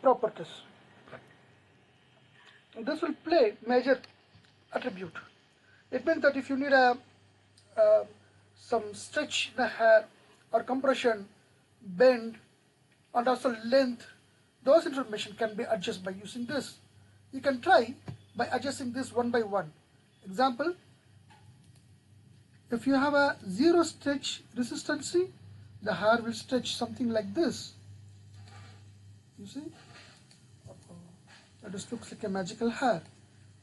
properties. This will play major attribute. It means that if you need some stretch in the hair or compression, bend, and also length, those information can be adjusted by using this. You can try by adjusting this one by one. Example, if you have a 0 stretch resistance, the hair will stretch something like this. You see? That just looks like a magical hair.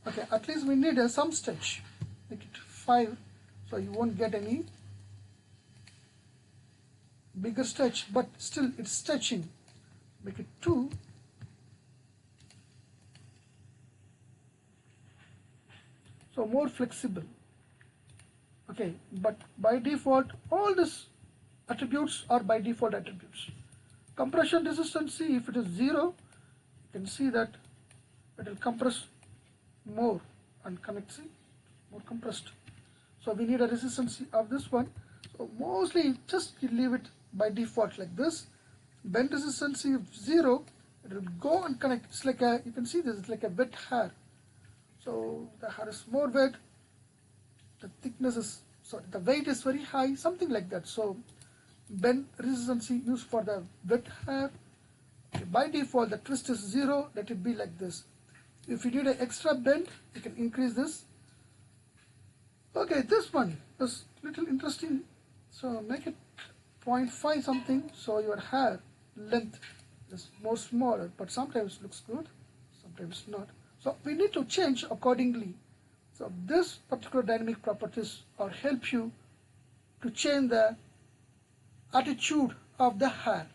Okay, at least we need some stretch. Make it 5, so you won't get any bigger stretch, but still it's stretching. Make it 2. So more flexible. Okay, but by default all these attributes are by default attributes. Compression resistance, if it is 0, you can see that it will compress more and connect, see, more compressed. So we need a resistance of this one. So mostly just leave it by default like this. Bend resistance if 0, it will go and connect. It's like a, you can see this is like a wet hair. So the hair is more wet, the thickness is, sorry, the weight is very high, something like that. So bend resistance used for the wet hair. Okay, by default the twist is 0, let it be like this. If you need an extra bend, you can increase this. Okay, this one is little interesting, so make it 0.5 something, so your hair length is more smaller, but sometimes looks good, sometimes not. So we need to change accordingly. So this particular dynamic properties are help you to change the attitude of the hair.